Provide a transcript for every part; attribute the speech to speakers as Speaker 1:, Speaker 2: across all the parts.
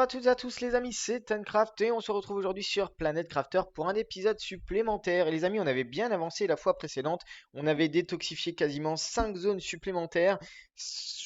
Speaker 1: à toutes et à tous les amis, c'est Tancraft et on se retrouve aujourd'hui sur Planet Crafter pour un épisode supplémentaire. Et les amis, on avait bien avancé la fois précédente, on avait détoxifié quasiment 5 zones supplémentaires,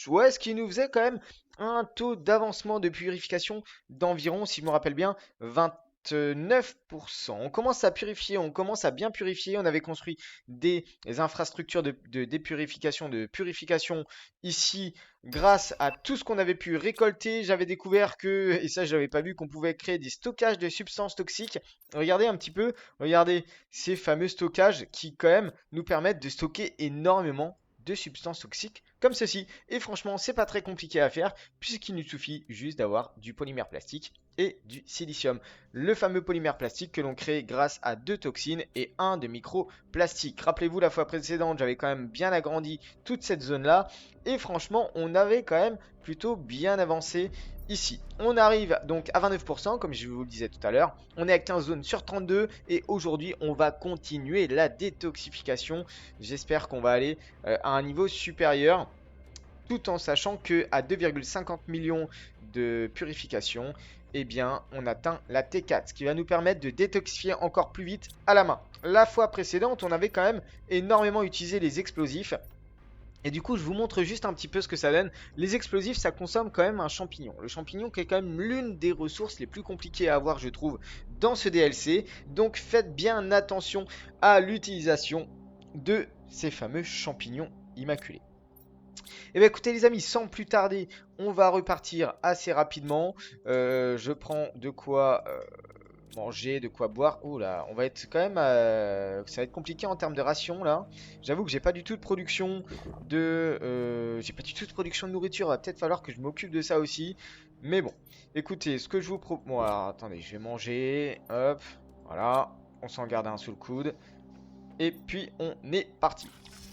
Speaker 1: ouais, ce qui nous faisait quand même un taux d'avancement de purification d'environ, si je me rappelle bien, 29%. On commence à purifier, on commence à bien purifier. On avait construit des infrastructures de dépurification, de purification ici grâce à tout ce qu'on avait pu récolter. J'avais découvert que, et ça je n'avais pas vu, qu'on pouvait créer des stockages de substances toxiques. Regardez un petit peu, regardez ces fameux stockages qui quand même nous permettent de stocker énormément de substances toxiques comme ceci. Et franchement, c'est pas très compliqué à faire puisqu'il nous suffit juste d'avoir du polymère plastique et du silicium. Le fameux polymère plastique que l'on crée grâce à 2 toxines et un de microplastique. Rappelez-vous, la fois précédente, j'avais quand même bien agrandi toute cette zone-là. Et franchement, on avait quand même plutôt bien avancé ici. On arrive donc à 29%, comme je vous le disais tout à l'heure. On est à 15 zones sur 32 et aujourd'hui, on va continuer la détoxification. J'espère qu'on va aller à un niveau supérieur, tout en sachant que à 2,50 millions de purification, eh bien, on atteint la T4, ce qui va nous permettre de détoxifier encore plus vite à la main. La fois précédente, on avait quand même énormément utilisé les explosifs. Et du coup, je vous montre juste un petit peu ce que ça donne. Les explosifs, ça consomme quand même un champignon. Le champignon qui est quand même l'une des ressources les plus compliquées à avoir, je trouve, dans ce DLC. Donc faites bien attention à l'utilisation de ces fameux champignons immaculés. Et bien écoutez les amis, sans plus tarder, on va repartir assez rapidement. Je prends de quoi manger, de quoi boire. Oh là, on va être quand même, ça va être compliqué en termes de ration là. J'avoue que j'ai pas du tout de production j'ai pas du tout de production de nourriture. Il va peut-être falloir que je m'occupe de ça aussi. Mais bon, écoutez, ce que je vous propose. Bon, alors, attendez, je vais manger. Hop, voilà. On s'en garde un sous le coude. Et puis on est parti.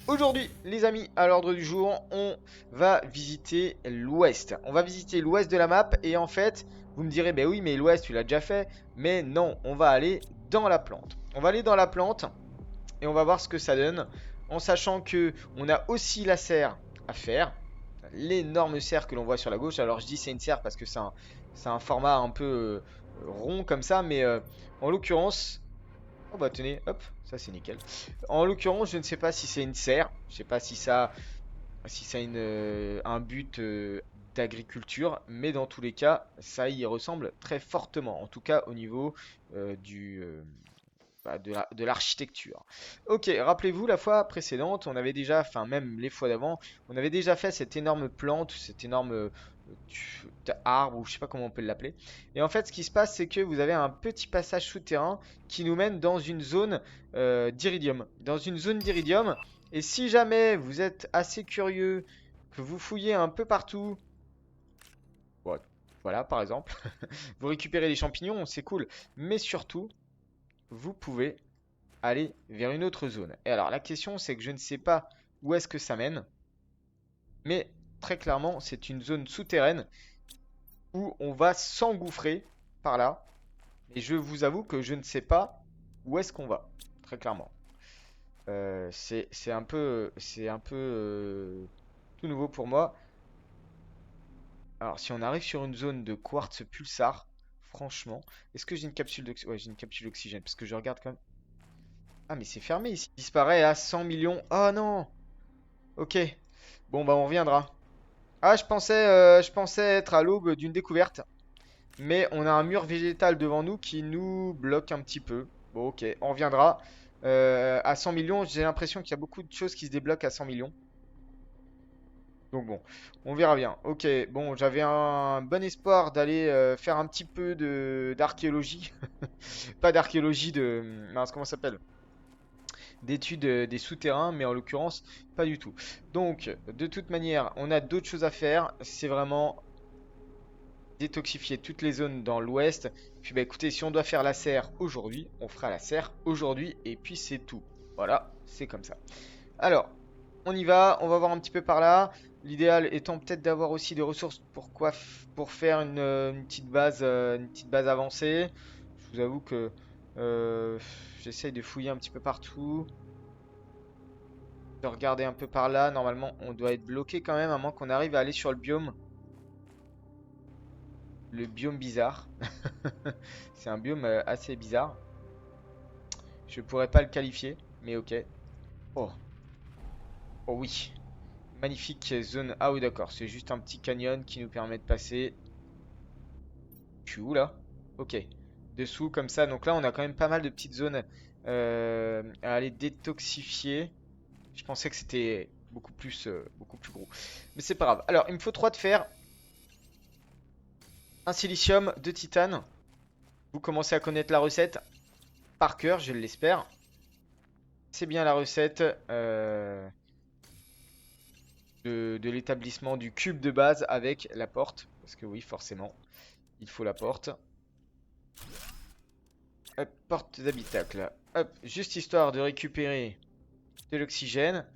Speaker 1: Aujourd'hui, les amis, à l'ordre du jour, on va visiter l'ouest. On va visiter l'ouest de la map et en fait, vous me direz, ben oui, mais l'ouest, tu l'as déjà fait. Mais non, on va aller dans la plante. On va aller dans la plante et on va voir ce que ça donne. En sachant que on a aussi la serre à faire. L'énorme serre que l'on voit sur la gauche. Alors je dis c'est une serre parce que c'est un format un peu rond comme ça. Mais en l'occurrence, oh bah tenez, hop, ça c'est nickel. En l'occurrence, je ne sais pas si c'est une serre, je sais pas si ça a un but d'agriculture, mais dans tous les cas, ça y ressemble très fortement, en tout cas au niveau de l'architecture. Ok, rappelez-vous, la fois précédente, on avait déjà, enfin même les fois d'avant, on avait déjà fait cette énorme plante, cet énorme arbre, ou je sais pas comment on peut l'appeler. Et en fait, ce qui se passe, c'est que vous avez un petit passage souterrain qui nous mène dans une zone d'iridium. Dans une zone d'iridium, et si jamais vous êtes assez curieux, que vous fouillez un peu partout, bon, voilà par exemple, vous récupérez des champignons, c'est cool, mais surtout, vous pouvez aller vers une autre zone. Et alors la question c'est que je ne sais pas où est-ce que ça mène, mais très clairement c'est une zone souterraine où on va s'engouffrer par là. Et je vous avoue que je ne sais pas où est-ce qu'on va, très clairement. C'est un peu tout nouveau pour moi. Alors si on arrive sur une zone de quartz pulsar, franchement, est-ce que j'ai une capsule d'oxygène? Ouais, j'ai une capsule d'oxygène parce que je regarde quand même. Ah mais c'est fermé ici. Il disparaît à 100 millions. Oh non. Ok. Bon bah on reviendra. Ah je pensais être à l'aube d'une découverte. Mais on a un mur végétal devant nous qui nous bloque un petit peu. Bon ok, on reviendra. À 100 millions, j'ai l'impression qu'il y a beaucoup de choses qui se débloquent à 100 millions. Donc bon, on verra bien. Ok, bon, j'avais un bon espoir d'aller faire un petit peu de d'archéologie. Pas d'archéologie de... mince, comment ça s'appelle? D'études des souterrains, mais en l'occurrence, pas du tout. Donc, de toute manière, on a d'autres choses à faire. C'est vraiment détoxifier toutes les zones dans l'ouest. Puis bah écoutez, si on doit faire la serre aujourd'hui, on fera la serre aujourd'hui et puis c'est tout. Voilà, c'est comme ça. Alors, on y va, on va voir un petit peu par là. L'idéal étant peut-être d'avoir aussi des ressources pour faire une petite base avancée. Je vous avoue que euh, j'essaye de fouiller un petit peu partout, de regarder un peu par là. Normalement, on doit être bloqué quand même, à moins qu'on arrive à aller sur le biome. le biome bizarre. C'est un biome assez bizarre. Je pourrais pas le qualifier, mais ok. Oh, oh oui. Magnifique zone. Ah oui, d'accord. C'est juste un petit canyon qui nous permet de passer. Je suis où là? Ok. Dessous, comme ça. Donc là, on a quand même pas mal de petites zones à aller détoxifier. Je pensais que c'était beaucoup plus gros. Mais c'est pas grave. Alors, il me faut 3 de fer, un silicium, 2 titane. Vous commencez à connaître la recette par cœur, je l'espère. C'est bien la recette de l'établissement du cube de base avec la porte. Parce que oui, forcément, il faut la porte. Hop, porte d'habitacle. Hop, juste histoire de récupérer de l'oxygène.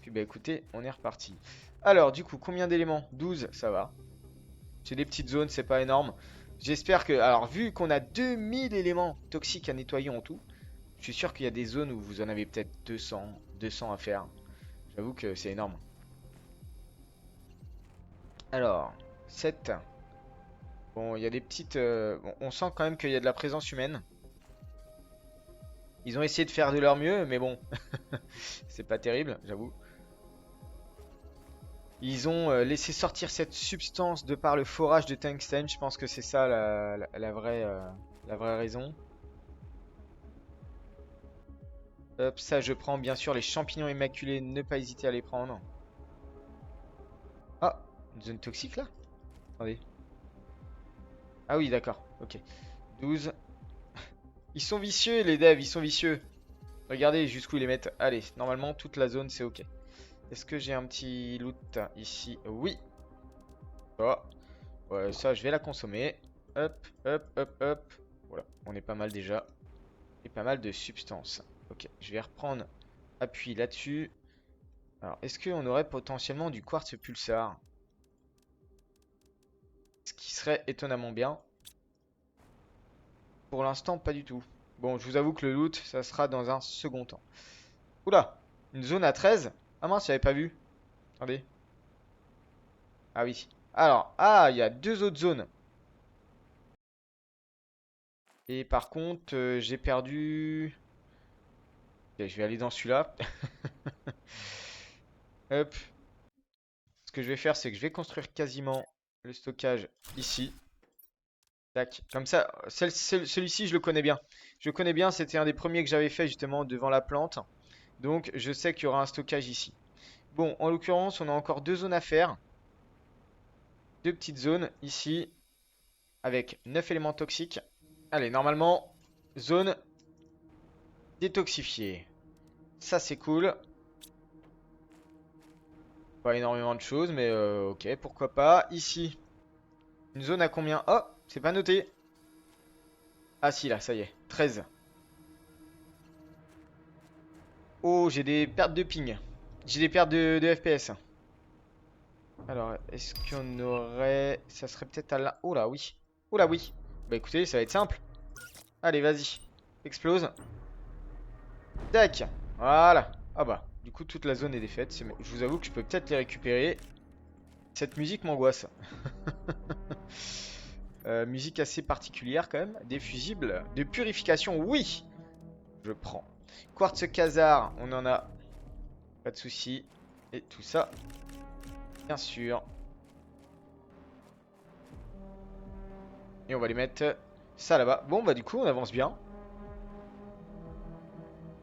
Speaker 1: Puis bah écoutez, on est reparti. Alors, du coup, combien d'éléments? 12, ça va. C'est des petites zones, c'est pas énorme. J'espère que... Alors, vu qu'on a 2000 éléments toxiques à nettoyer en tout, je suis sûr qu'il y a des zones où vous en avez peut-être 200 à faire. J'avoue que c'est énorme. Alors, 7. Bon, il y a des petites... bon, on sent quand même qu'il y a de la présence humaine. Ils ont essayé de faire de leur mieux, mais bon, c'est pas terrible, j'avoue. Ils ont laissé sortir cette substance de par le forage de tungstène. Je pense que c'est ça la vraie raison. Hop, ça je prends bien sûr les champignons immaculés, ne pas hésiter à les prendre. Ah, une zone toxique là? Attendez. Ah oui, d'accord, ok. 12. Ils sont vicieux les devs, ils sont vicieux. Regardez jusqu'où ils les mettent. Allez, normalement toute la zone c'est ok. Est-ce que j'ai un petit loot ici? Oui. Oh. Ouais, ça je vais la consommer. Hop, hop, hop, hop. Voilà, on est pas mal déjà. Et pas mal de substances. Ok, je vais reprendre appui là-dessus. Alors, est-ce qu'on aurait potentiellement du quartz pulsar? Ce qui serait étonnamment bien. Pour l'instant, pas du tout. Bon, je vous avoue que le loot, ça sera dans un second temps. Oula, une zone à 13? Ah mince, j'avais pas vu. Attendez. Ah oui. Alors, ah, il y a deux autres zones. Et par contre, j'ai perdu... Ok, je vais aller dans celui-là. Hop. Ce que je vais faire, c'est que je vais construire quasiment le stockage ici. Tac. Comme ça, celui-ci, je le connais bien. Je le connais bien, c'était un des premiers que j'avais fait justement devant la plante. Donc, je sais qu'il y aura un stockage ici. Bon, en l'occurrence, on a encore deux zones à faire. Deux petites zones ici, avec 9 éléments toxiques. Allez, normalement, zone détoxifiée. Ça, c'est cool. Pas énormément de choses, mais ok, pourquoi pas. Ici, une zone à combien? Oh, c'est pas noté. Ah si, là, ça y est, 13. Oh, j'ai des pertes de ping. J'ai des pertes de FPS. Alors, est-ce qu'on aurait... Ça serait peut-être à là... Oh là, oui. Oh là, oui. Bah écoutez, ça va être simple. Allez, vas-y. Explose. Tac. Voilà. Ah bah, du coup, toute la zone est défaite. Je vous avoue que je peux peut-être les récupérer. Cette musique m'angoisse. Musique assez particulière quand même. Des fusibles. De purification, oui. Je prends. Quartz Khazar, on en a. Pas de souci. Et tout ça, bien sûr. Et on va les mettre ça là-bas. Bon, bah du coup, on avance bien.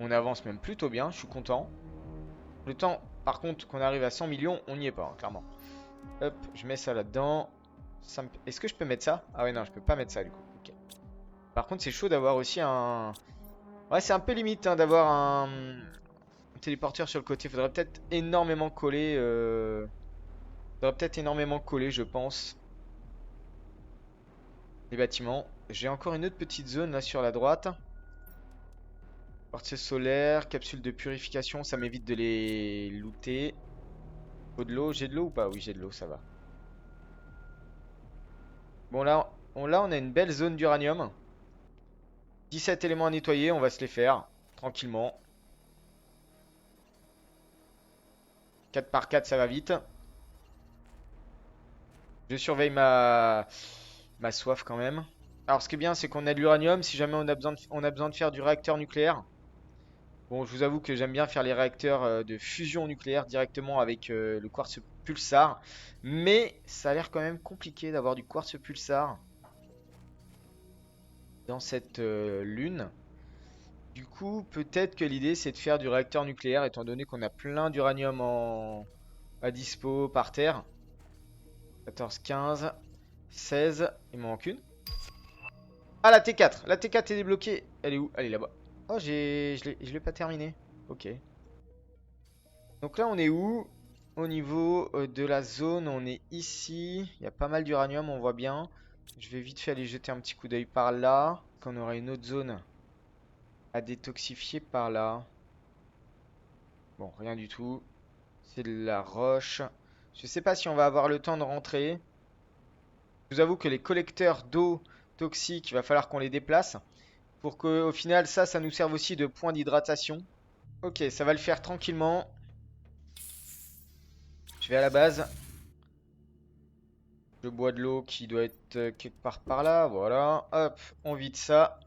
Speaker 1: On avance même plutôt bien, je suis content. Le temps, par contre, qu'on arrive à 100 millions, on n'y est pas, hein, clairement. Hop, je mets ça là-dedans. Est-ce que je peux mettre ça? Ah ouais, non, je peux pas mettre ça du coup. Ok. Par contre, c'est chaud d'avoir aussi un... Ouais, c'est un peu limite hein, d'avoir un téléporteur sur le côté. Faudrait peut-être énormément coller. Faudrait peut-être énormément coller, je pense. Les bâtiments. J'ai encore une autre petite zone là sur la droite. Quartz solaire, capsule de purification, ça m'évite de les looter. Faut de l'eau, j'ai de l'eau ou pas? Oui, j'ai de l'eau, ça va. Bon là, on a une belle zone d'uranium. 17 éléments à nettoyer, on va se les faire tranquillement. 4 par 4, ça va vite. Je surveille ma soif quand même. Alors ce qui est bien, c'est qu'on a de l'uranium si jamais on a besoin de faire du réacteur nucléaire. Bon, je vous avoue que j'aime bien faire les réacteurs de fusion nucléaire directement avec le quartz pulsar. Mais ça a l'air quand même compliqué d'avoir du quartz pulsar dans cette lune. Du coup, peut-être que l'idée c'est de faire du réacteur nucléaire étant donné qu'on a plein d'uranium à dispo par terre. 14, 15, 16, il m'en manque une. Ah, la T4, la T4 est débloquée. Elle est où? Elle est là-bas. Oh, je l'ai pas terminé. Ok. Donc là, on est où? Au niveau de la zone, on est ici. Il y a pas mal d'uranium, on voit bien. Je vais vite fait aller jeter un petit coup d'œil par là. Qu'on aura une autre zone à détoxifier par là. Bon, rien du tout. C'est de la roche. Je sais pas si on va avoir le temps de rentrer. Je vous avoue que les collecteurs d'eau toxique, il va falloir qu'on les déplace. Pour qu'au final, ça nous serve aussi de point d'hydratation. Ok, ça va le faire tranquillement. Je vais à la base. Je bois de l'eau qui doit être quelque part par là. Voilà. Hop, on vide ça.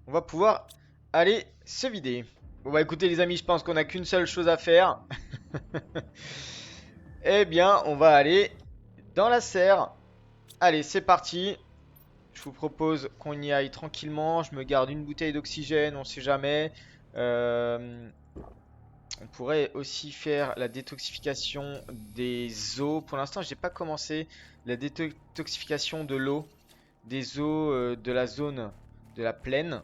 Speaker 1: On va pouvoir aller se vider. Bon bah écoutez les amis, je pense qu'on n'a qu'une seule chose à faire. Eh bien, on va aller dans la serre. Allez, c'est parti. Je vous propose qu'on y aille tranquillement. Je me garde une bouteille d'oxygène, on sait jamais. Euh, On pourrait aussi faire la détoxification des eaux. Pour l'instant, j'ai pas commencé la détoxification de l'eau, des eaux de la zone de la plaine.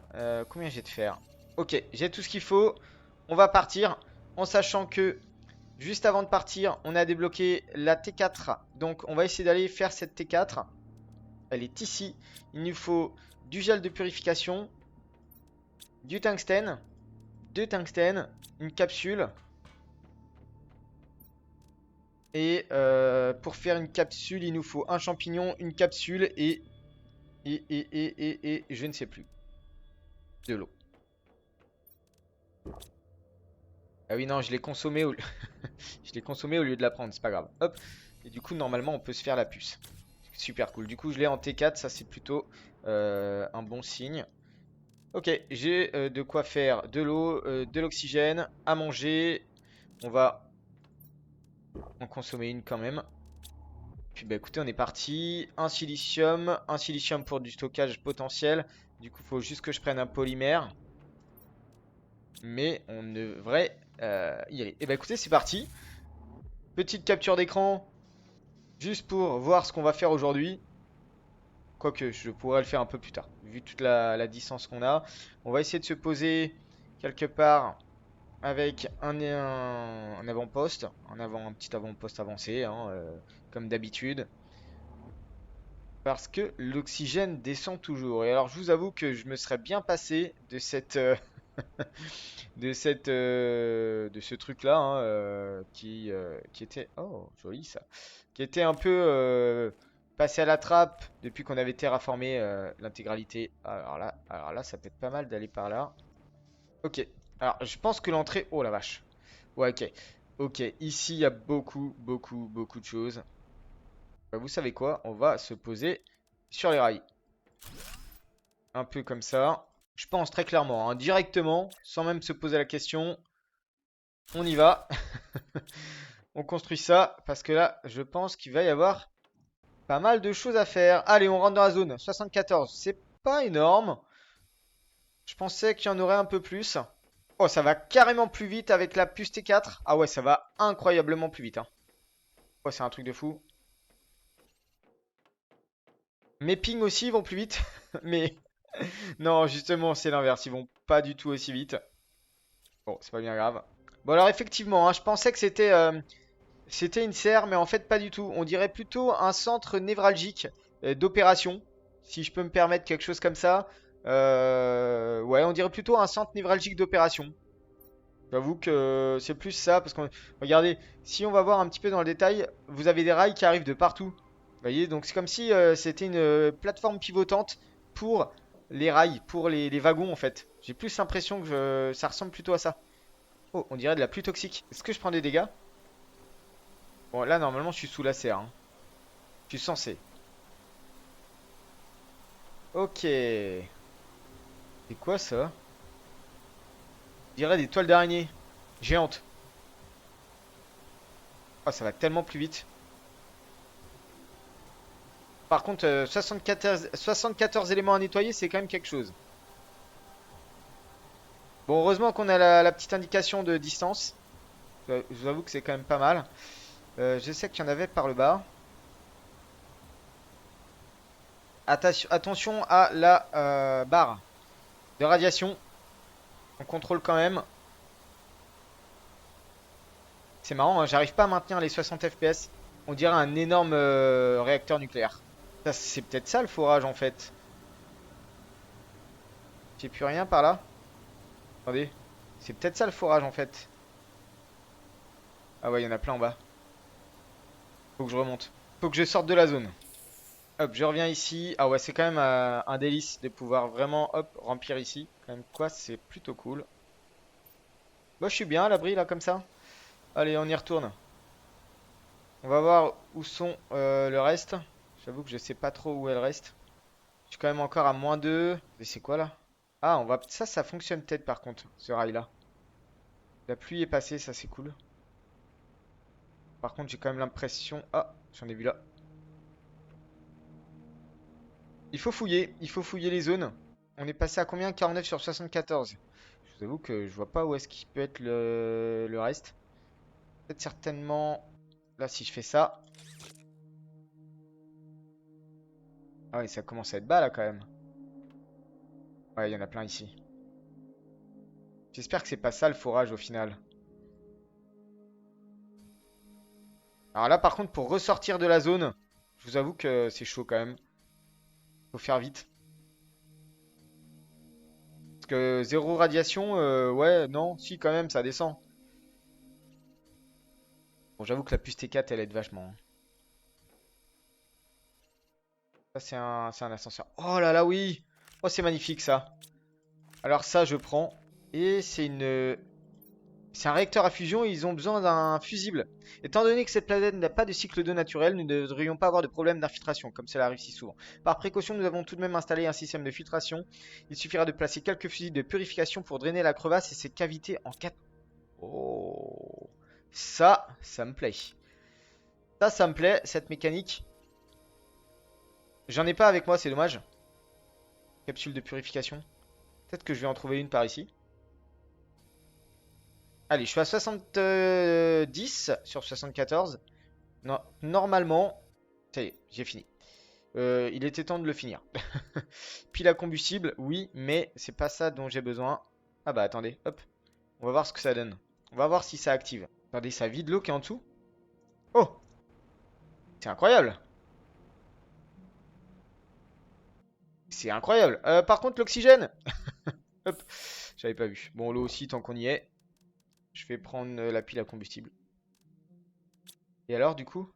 Speaker 1: Combien j'ai de fer? Ok, j'ai tout ce qu'il faut. On va partir en sachant que juste avant de partir, on a débloqué la T4. Donc, on va essayer d'aller faire cette T4. Elle est ici. Il nous faut du gel de purification, du tungstène, deux tungstènes, une capsule. Et pour faire une capsule, il nous faut un champignon, une capsule et je ne sais plus. De l'eau. Ah oui, non, je l'ai consommé je l'ai consommé au lieu de la prendre, c'est pas grave. Hop. Et du coup, normalement, on peut se faire la puce. Super cool. Du coup, je l'ai en T4, ça c'est plutôt un bon signe. Ok, j'ai de quoi faire de l'eau, de l'oxygène, à manger. On va en consommer une quand même. Puis bah écoutez, on est parti. Un silicium pour du stockage potentiel. Du coup, il faut juste que je prenne un polymère. Mais on devrait y aller. Et bah écoutez, c'est parti. Petite capture d'écran, juste pour voir ce qu'on va faire aujourd'hui. Quoique, je pourrais le faire un peu plus tard, vu toute la distance qu'on a. On va essayer de se poser quelque part avec un avant-poste. Un petit avant-poste avancé, hein, comme d'habitude. Parce que l'oxygène descend toujours. Et alors, je vous avoue que je me serais bien passé de de ce truc-là, hein, qui était, oh, joli ça, qui était un peu passé à la trappe depuis qu'on avait terraformé l'intégralité. Alors là, ça peut être pas mal d'aller par là. Ok. Alors, je pense que l'entrée, oh la vache. Ouais, ok. Ok. Ici, il y a beaucoup de choses. Bah, vous savez quoi? On va se poser sur les rails. Un peu comme ça. Je pense très clairement, hein, directement, sans même se poser la question. On y va. On construit ça parce que là, je pense qu'il va y avoir pas mal de choses à faire. Allez, on rentre dans la zone. 74, c'est pas énorme. Je pensais qu'il y en aurait un peu plus. Oh, ça va carrément plus vite avec la puce T4. Ah ouais, ça va incroyablement plus vite, hein. Oh, c'est un truc de fou. Mes pings aussi vont plus vite. Mais non, justement, c'est l'inverse. Ils vont pas du tout aussi vite. Bon, c'est pas bien grave. Bon, alors effectivement, hein, je pensais que c'était une serre, mais en fait pas du tout. On dirait plutôt un centre névralgique d'opération, si je peux me permettre quelque chose comme ça. Ouais, on dirait plutôt un centre névralgique d'opération. J'avoue que c'est plus ça, parce que regardez, si on va voir un petit peu dans le détail, vous avez des rails qui arrivent de partout. Vous voyez, donc c'est comme si c'était une plateforme pivotante pour les rails, pour les wagons en fait. J'ai plus l'impression que ça ressemble plutôt à ça. Oh, on dirait de la pluie toxique. Est-ce que je prends des dégâts? Bon, là normalement je suis sous la serre, hein. Je suis censé. Ok. C'est quoi ça? Je dirais des toiles d'araignée. Géantes. Oh, ça va tellement plus vite. Par contre, 74 éléments à nettoyer, c'est quand même quelque chose. Bon, heureusement qu'on a la petite indication de distance. Je vous avoue que c'est quand même pas mal. Je sais qu'il y en avait par le bas. Attention à la barre de radiation. On contrôle quand même. C'est marrant, hein, j'arrive pas à maintenir les 60 FPS. On dirait un énorme réacteur nucléaire. C'est peut-être ça le forage en fait. J'ai plus rien par là. Attendez. C'est peut-être ça le forage en fait. Ah ouais, il y en a plein en bas. Faut que je remonte. Faut que je sorte de la zone. Hop, je reviens ici. Ah ouais, c'est quand même un délice de pouvoir vraiment, hop, remplir ici. Quand même quoi, c'est plutôt cool. Moi, je suis bien à l'abri là comme ça. Allez, on y retourne. On va voir où sont le reste. J'avoue que je sais pas trop où est le reste. Je suis quand même encore à -2. Mais c'est quoi là? Ah, on va. Ça fonctionne peut-être par contre, ce rail-là. La pluie est passée, ça c'est cool. Par contre, j'ai quand même l'impression. Ah, j'en ai vu là. Il faut fouiller les zones. On est passé à combien? 49 sur 74. Je vous avoue que je vois pas où est-ce qu'il peut être le reste. Peut-être certainement. Là, si je fais ça. Ah oui, ça commence à être bas là quand même. Ouais, il y en a plein ici. J'espère que c'est pas ça le forage au final. Alors là, par contre, pour ressortir de la zone, je vous avoue que c'est chaud quand même. Faut faire vite. Parce que zéro radiation, ouais, non, si quand même, ça descend. Bon, j'avoue que la puce T4, elle aide vachement, hein. Ça, c'est un ascenseur. Oh là là, oui! Oh, c'est magnifique ça. Alors ça, je prends. Et c'est un réacteur à fusion et ils ont besoin d'un fusible. Étant donné que cette planète n'a pas de cycle d'eau naturel, nous ne devrions pas avoir de problème d'infiltration, comme cela arrive si souvent. Par précaution, nous avons tout de même installé un système de filtration. Il suffira de placer quelques fusibles de purification pour drainer la crevasse et ses cavités en 4. Oh, ça me plaît. Ça me plaît, cette mécanique. J'en ai pas avec moi, c'est dommage. Capsule de purification. Peut-être que je vais en trouver une par ici. Allez, je suis à 70 sur 74. Non, normalement, ça y est, j'ai fini. Il était temps de le finir. Pile à combustible, oui, mais c'est pas ça dont j'ai besoin. Ah bah attendez, hop. On va voir ce que ça donne. On va voir si ça active. Attendez, ça vide l'eau qui est en dessous? Oh, c'est incroyable. C'est incroyable. Par contre, l'oxygène. Hop, j'avais pas vu. Bon, l'eau aussi, tant qu'on y est. Je vais prendre la pile à combustible. Et alors, du coup?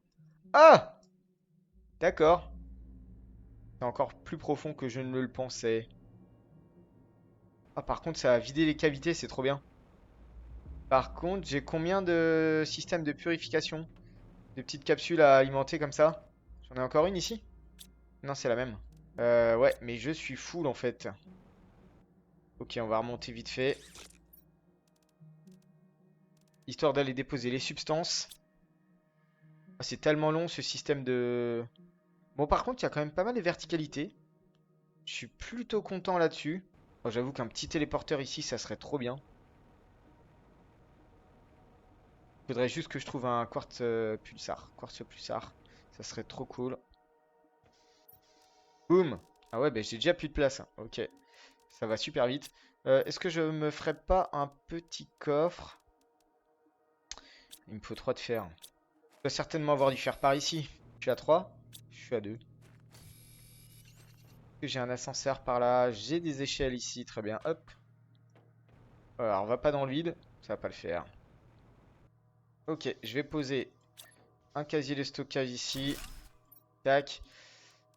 Speaker 1: Ah! D'accord. C'est encore plus profond que je ne le pensais. Ah, par contre, ça a vidé les cavités, c'est trop bien. Par contre, j'ai combien de systèmes de purification? De petites capsules à alimenter comme ça? J'en ai encore une ici? Non, c'est la même. Ouais, mais je suis full en fait. Ok, on va remonter vite fait. Histoire d'aller déposer les substances. Ah, c'est tellement long ce système de... Bon, par contre, il y a quand même pas mal de verticalité. Je suis plutôt content là-dessus. Oh, j'avoue qu'un petit téléporteur ici, ça serait trop bien. Faudrait juste que je trouve un quartz pulsar. Quartz pulsar. Ça serait trop cool. Boum. Ah ouais, bah j'ai déjà plus de place, hein. Ok. Ça va super vite. Est-ce que je me ferais pas un petit coffre? Il me faut 3 de fer. Je dois certainement avoir du fer par ici. Je suis à 3. Je suis à 2. J'ai un ascenseur par là. J'ai des échelles ici. Très bien. Hop. Alors, on va pas dans le vide. Ça va pas le faire. Ok, je vais poser un casier de stockage ici. Tac.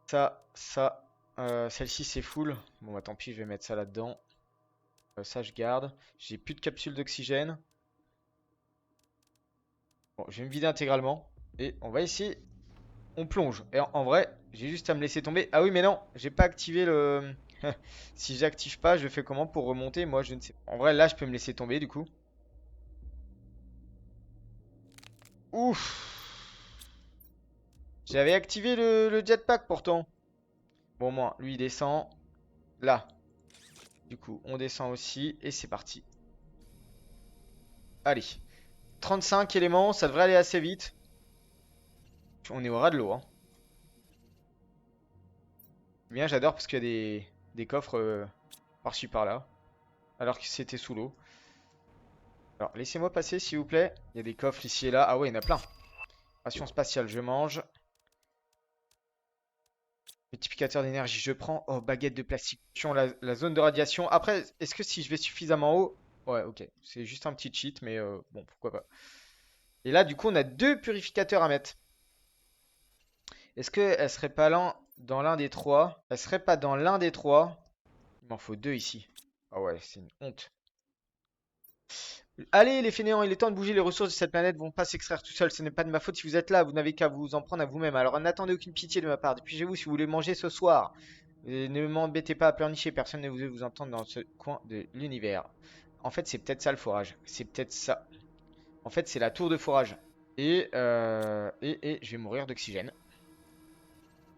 Speaker 1: Ça. Celle-ci, c'est full. Bon, bah tant pis, je vais mettre ça là-dedans. Ça, je garde. J'ai plus de capsules d'oxygène. Bon, je vais me vider intégralement. Et on va essayer On plonge. Et en vrai, j'ai juste à me laisser tomber. Ah oui, mais non, j'ai pas activé le... Si j'active pas, je fais comment pour remonter? Moi, je ne sais pas. En vrai, là, je peux me laisser tomber, du coup. Ouf! J'avais activé le jetpack, pourtant. Bon, moi, lui, il descend. Là. Du coup, on descend aussi. Et c'est parti. Allez. 35 éléments, ça devrait aller assez vite. On est au ras de l'eau, hein. Bien, j'adore parce qu'il y a des coffres par-ci par-là. Alors que c'était sous l'eau. Alors, laissez-moi passer, s'il vous plaît. Il y a des coffres ici et là. Ah ouais, il y en a plein. Ration spatiale, je mange. Multiplicateur d'énergie, je prends. Oh, baguette de plastique. La zone de radiation. Après, est-ce que si je vais suffisamment haut... Ouais, ok. C'est juste un petit cheat, mais bon, pourquoi pas. Et là, du coup, on a deux purificateurs à mettre. Est-ce qu'elle serait pas dans l'un des trois? Elle serait pas dans l'un des trois? Il m'en faut deux ici. Ah ouais, c'est une honte. Allez, les fainéants, il est temps de bouger. Les ressources de cette planète vont pas s'extraire tout seul. Ce n'est pas de ma faute si vous êtes là. Vous n'avez qu'à vous en prendre à vous-même. Alors n'attendez aucune pitié de ma part. Dépêchez-vous si vous voulez manger ce soir. Et ne m'embêtez pas à pleurnicher. Personne ne veut vous entendre dans ce coin de l'univers. En fait, c'est peut-être ça le forage. C'est peut-être ça. En fait, c'est la tour de forage. Et je vais mourir d'oxygène.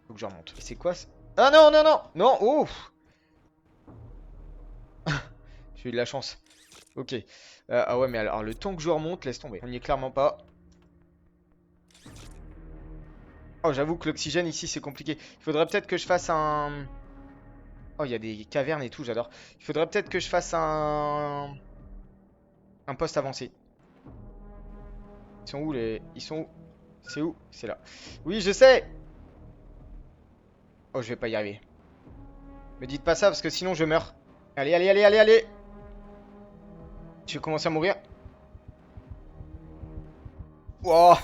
Speaker 1: Faut que je remonte. Et c'est quoi ça? Ah non, non, non! Non, ouf! J'ai eu de la chance. Ok. Ah ouais, mais alors le temps que je remonte, laisse tomber. On n'y est clairement pas. Oh, j'avoue que l'oxygène ici, c'est compliqué. Il faudrait peut-être que je fasse un... Oh, il y a des cavernes et tout, j'adore. Il faudrait peut-être que je fasse un poste avancé. Ils sont où les... Ils sont où? C'est où? C'est là. Oui, je sais! Oh, je vais pas y arriver. Me dites pas ça parce que sinon je meurs. Allez, allez, allez, allez, allez! Je vais commencer à mourir. Wow.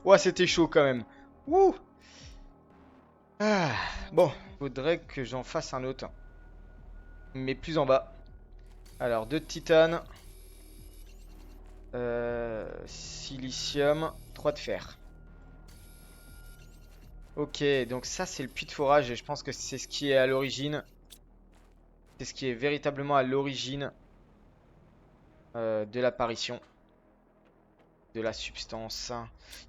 Speaker 1: Ouah, c'était chaud quand même. Ouh. Ah, bon, faudrait que j'en fasse un autre. Mais plus en bas. Alors, 2 de titane. Silicium. 3 de fer. Ok, donc ça c'est le puits de forage et je pense que c'est ce qui est à l'origine. C'est ce qui est véritablement à l'origine de l'apparition de la substance.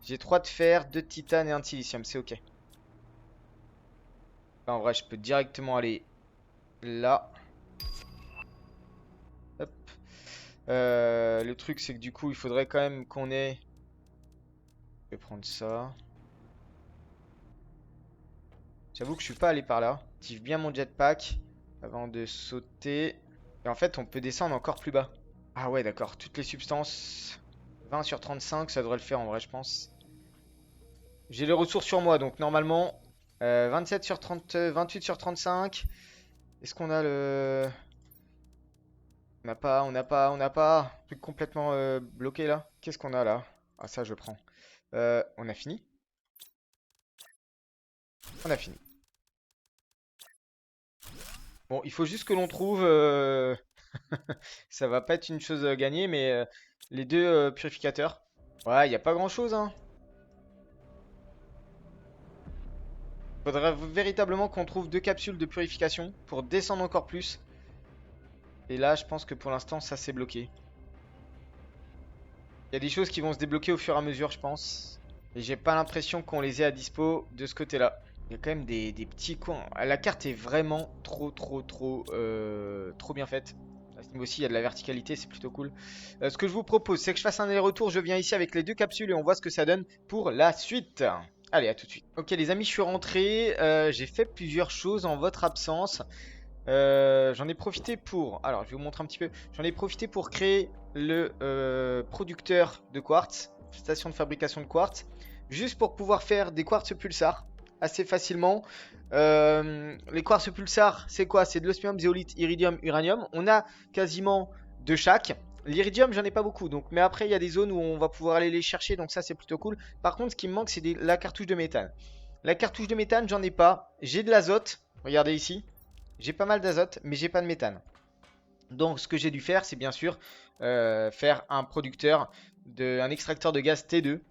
Speaker 1: J'ai 3 de fer, 2 de titane et 1 de silicium, c'est ok. Là, en vrai, je peux directement aller là. Hop. Le truc, c'est que du coup, il faudrait quand même qu'on ait... Je vais prendre ça. J'avoue que je suis pas allé par là. J'active bien mon jetpack avant de sauter. Et en fait, on peut descendre encore plus bas. Ah ouais, d'accord. Toutes les substances. 20 sur 35, ça devrait le faire en vrai, je pense. J'ai les ressources sur moi, donc normalement, 27 sur 30, 28 sur 35. Est-ce qu'on a le... On n'a pas. Un truc complètement bloqué là. Qu'est-ce qu'on a là? Ah, ça, je prends. On a fini? On a fini. Bon, il faut juste que l'on trouve... Ça va pas être une chose gagnée, mais les deux purificateurs. Ouais, il n'y a pas grand-chose, hein. Faudrait véritablement qu'on trouve deux capsules de purification pour descendre encore plus. Et là, je pense que pour l'instant, ça s'est bloqué. Il y a des choses qui vont se débloquer au fur et à mesure, je pense. Et j'ai pas l'impression qu'on les ait à dispo de ce côté-là. Il y a quand même des petits coins. La carte est vraiment trop bien faite. À ce niveau aussi, il y a de la verticalité, c'est plutôt cool. Ce que je vous propose, c'est que je fasse un aller-retour. Je viens ici avec les deux capsules et on voit ce que ça donne pour la suite. Allez, à tout de suite. Ok les amis, je suis rentré. J'ai fait plusieurs choses en votre absence. J'en ai profité pour... Alors, je vais vous montrer un petit peu. J'en ai profité pour créer le producteur de quartz. Station de fabrication de quartz. Juste pour pouvoir faire des quartz pulsar assez facilement. Les quartz pulsar, c'est quoi? C'est de l'osmium, zéolite, iridium, uranium. On a quasiment de chaque. L'iridium, j'en ai pas beaucoup. Donc, mais après, il y a des zones où on va pouvoir aller les chercher. Donc ça, c'est plutôt cool. Par contre, ce qui me manque, c'est la cartouche de méthane. La cartouche de méthane, j'en ai pas. J'ai de l'azote. Regardez ici. J'ai pas mal d'azote, mais j'ai pas de méthane. Donc, ce que j'ai dû faire, c'est bien sûr faire un producteur, un extracteur de gaz T2.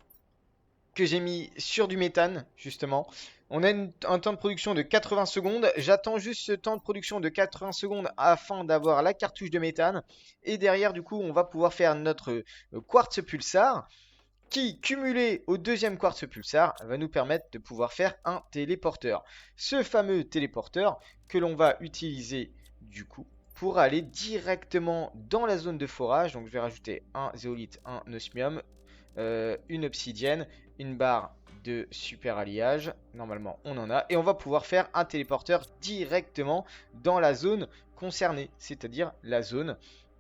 Speaker 1: que j'ai mis sur du méthane, justement. On a un temps de production de 80 secondes. J'attends juste ce temps de production de 80 secondes afin d'avoir la cartouche de méthane. Et derrière, du coup, on va pouvoir faire notre quartz pulsar qui, cumulé au deuxième quartz pulsar, va nous permettre de pouvoir faire un téléporteur. Ce fameux téléporteur que l'on va utiliser, du coup, pour aller directement dans la zone de forage. Donc, je vais rajouter un zéolite, un osmium, une obsidienne, une barre de super alliage. Normalement, on en a. Et on va pouvoir faire un téléporteur directement dans la zone concernée, c'est-à-dire la zone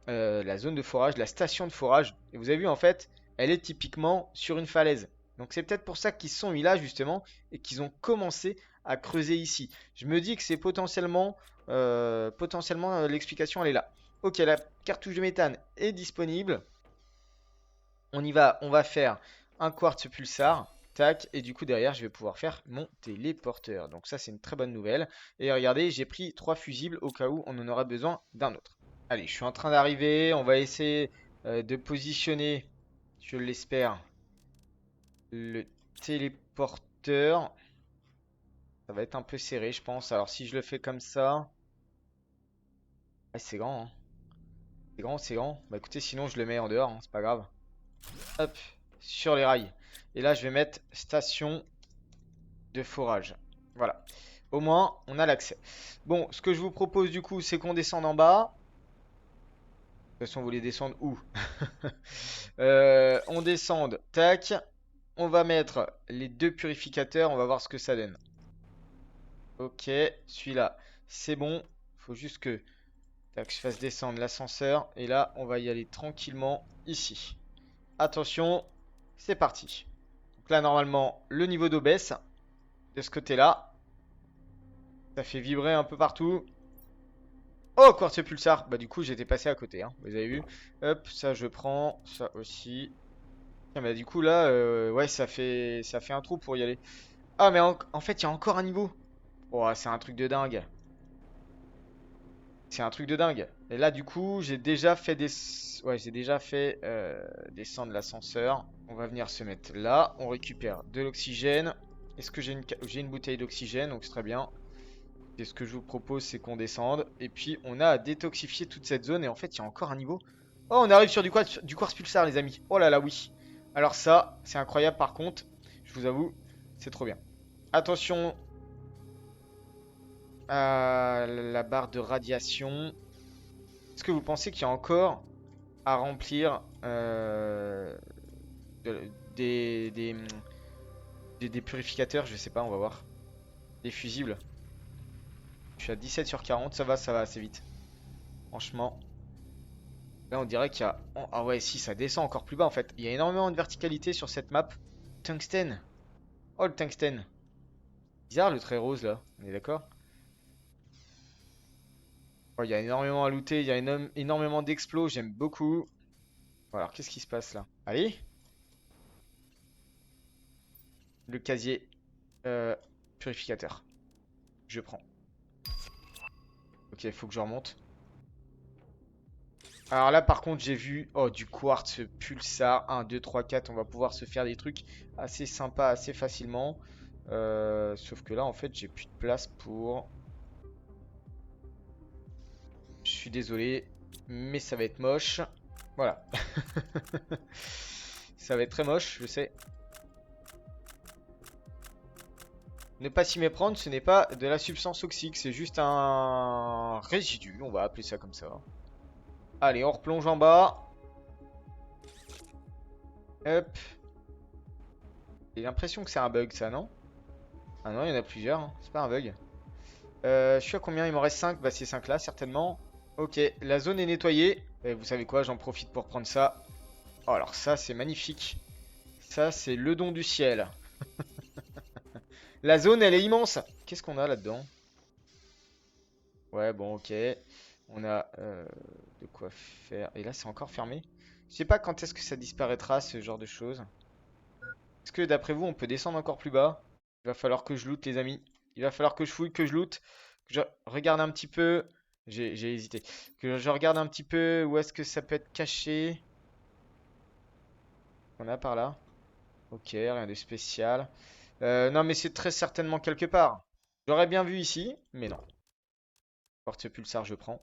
Speaker 1: de forage, la station de forage. Et vous avez vu, en fait, elle est typiquement sur une falaise. Donc c'est peut-être pour ça qu'ils se sont mis là, justement, et qu'ils ont commencé à creuser ici. Je me dis que c'est potentiellement l'explication, elle est là. Ok, la cartouche de méthane est disponible. On y va, on va faire un quartz pulsar. Tac, et du coup derrière je vais pouvoir faire mon téléporteur. Donc ça c'est une très bonne nouvelle. Et regardez, j'ai pris 3 fusibles au cas où on en aura besoin d'un autre. Allez, je suis en train d'arriver. On va essayer de positionner, je l'espère, le téléporteur. Ça va être un peu serré, je pense. Alors si je le fais comme ça. Ah, c'est grand, hein. C'est grand, c'est grand. Bah écoutez, sinon je le mets en dehors, hein, c'est pas grave. Hop, sur les rails. Et là, je vais mettre station de forage. Voilà. Au moins, on a l'accès. Bon, ce que je vous propose du coup, c'est qu'on descende en bas. De toute façon, vous voulez descendre où? On descend. Tac. On va mettre les deux purificateurs. On va voir ce que ça donne. Ok, celui-là, c'est bon. Faut juste que tac, je fasse descendre l'ascenseur. Et là, on va y aller tranquillement ici. Attention, c'est parti. Donc là, normalement, le niveau d'eau baisse de ce côté-là. Ça fait vibrer un peu partout. Oh, quartz pulsar. Bah du coup, j'étais passé à côté, hein. Vous avez vu. Hop, ça je prends. Ça aussi. Tiens, bah du coup, là, ouais, ça fait un trou pour y aller. Ah, mais en fait, il y a encore un niveau. Oh, c'est un truc de dingue. C'est un truc de dingue. Et là, du coup, j'ai déjà fait ouais, j'ai déjà fait descendre l'ascenseur. On va venir se mettre là. On récupère de l'oxygène. Est-ce que j'ai une bouteille d'oxygène? Donc c'est très bien. Et ce que je vous propose, c'est qu'on descende. Et puis, on a à détoxifier toute cette zone. Et en fait, il y a encore un niveau. Oh, on arrive sur du quartz pulsar, les amis. Oh là là, oui. Alors ça, c'est incroyable par contre. Je vous avoue, c'est trop bien. Attention à la barre de radiation. Est-ce que vous pensez qu'il y a encore à remplir de- des, des, des purificateurs? Je sais pas, on va voir. Des fusibles. Je suis à 17 sur 40. Ça va assez vite. Franchement. Là, on dirait qu'il y a... Ah ouais, si, ça descend encore plus bas, en fait. Il y a énormément de verticalité sur cette map. Tungstène. Oh, le tungstène. Bizarre, le trait rose, là. On est d'accord? Oh, il y a énormément à looter. Il y a énormément d'explos. J'aime beaucoup. Bon, alors, qu'est-ce qui se passe, là? Allez. Le casier euh, purificateur. Je prends. Ok, il faut que je remonte. Alors là, par contre, j'ai vu... Oh, du quartz pulsar. 1, 2, 3, 4. On va pouvoir se faire des trucs assez sympas, assez facilement. Sauf que là, en fait, j'ai plus de place pour... Je suis désolé, mais ça va être moche. Voilà. Ça va être très moche, je sais. Ne pas s'y méprendre, ce n'est pas de la substance toxique, c'est juste un résidu, on va appeler ça comme ça. Allez, on replonge en bas. Hop. J'ai l'impression que c'est un bug, ça, non? Ah non, il y en a plusieurs, hein. C'est pas un bug. Je suis à combien? Il m'en reste 5. Bah, ces 5 là, certainement. Ok, la zone est nettoyée. Et vous savez quoi? J'en profite pour prendre ça. Oh, alors ça, c'est magnifique. Ça, c'est le don du ciel. La zone, elle est immense. Qu'est-ce qu'on a là-dedans? Ouais, bon, ok. On a de quoi faire. Et là, c'est encore fermé. Je sais pas quand est-ce que ça disparaîtra, ce genre de choses. Est-ce que d'après vous, on peut descendre encore plus bas? Il va falloir que je loot, les amis. Il va falloir que je fouille, que je loot. Que je regarde un petit peu. J'ai hésité. Que je regarde un petit peu où est-ce que ça peut être caché. On a par là. Ok, rien de spécial. Non, mais c'est très certainement quelque part. J'aurais bien vu ici, mais non. Porte pulsar, je prends.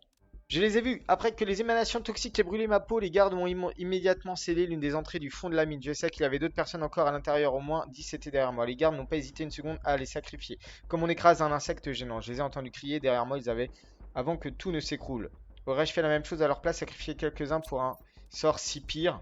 Speaker 1: Je les ai vus. Après que les émanations toxiques aient brûlé ma peau, les gardes ont immédiatement scellé l'une des entrées du fond de la mine. Je sais qu'il y avait d'autres personnes encore à l'intérieur, au moins 10 étaient derrière moi. Les gardes n'ont pas hésité une seconde à les sacrifier. Comme on écrase un insecte gênant. Je les ai entendus crier derrière moi, ils avaient avant que tout ne s'écroule. Aurais-je fait la même chose à leur place, sacrifier quelques-uns pour un sort si pire?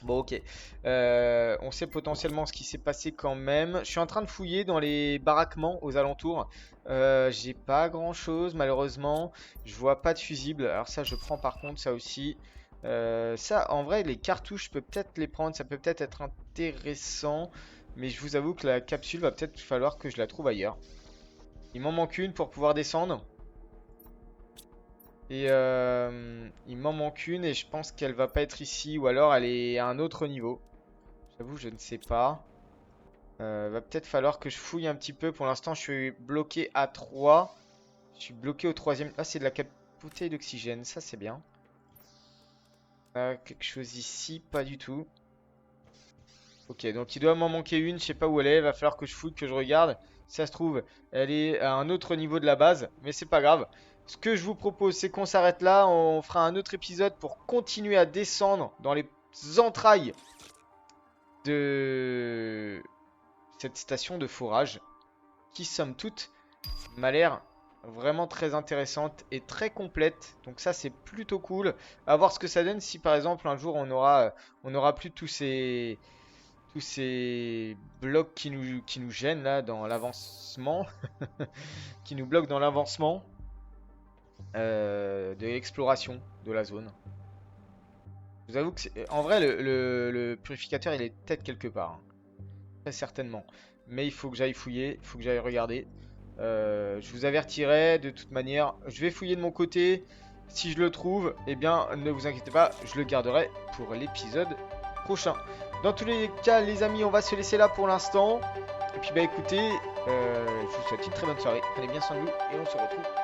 Speaker 1: Bon, ok. On sait potentiellement ce qui s'est passé quand même. Je suis en train de fouiller dans les baraquements aux alentours. J'ai pas grand-chose, malheureusement. Je vois pas de fusible. Alors ça, je prends par contre, ça aussi. Ça, en vrai, les cartouches, je peux peut-être les prendre. Ça peut peut-être être intéressant. Mais je vous avoue que la capsule va peut-être falloir que je la trouve ailleurs. Il m'en manque une pour pouvoir descendre. Et il m'en manque une et je pense qu'elle va pas être ici ou alors elle est à un autre niveau. J'avoue, je ne sais pas. Va peut-être falloir que je fouille un petit peu. Pour l'instant, je suis bloqué à 3. Je suis bloqué au troisième. Ah, c'est de la bouteille d'oxygène. Ça, c'est bien. Quelque chose ici, pas du tout. Ok, donc il doit m'en manquer une. Je sais pas où elle est. Va falloir que je fouille, que je regarde. Si ça se trouve, elle est à un autre niveau de la base. Mais c'est pas grave. Ce que je vous propose, c'est qu'on s'arrête là. On fera un autre épisode pour continuer à descendre dans les entrailles de cette station de forage. Qui, somme toute, m'a l'air vraiment très intéressante et très complète. Donc ça, c'est plutôt cool. À voir ce que ça donne si, par exemple, un jour, on aura plus tous ces blocs qui nous gênent là dans l'avancement. Qui nous bloquent dans l'avancement de l'exploration de la zone. Je vous avoue que en vrai le purificateur il est peut-être quelque part, hein. Très certainement. Mais il faut que j'aille fouiller, il faut que j'aille regarder. Je vous avertirai de toute manière. Je vais fouiller de mon côté. Si je le trouve, eh bien ne vous inquiétez pas, je le garderai pour l'épisode prochain. Dans tous les cas les amis, on va se laisser là pour l'instant. Et puis bah écoutez, je vous souhaite une très bonne soirée. Prenez bien soin de vous et on se retrouve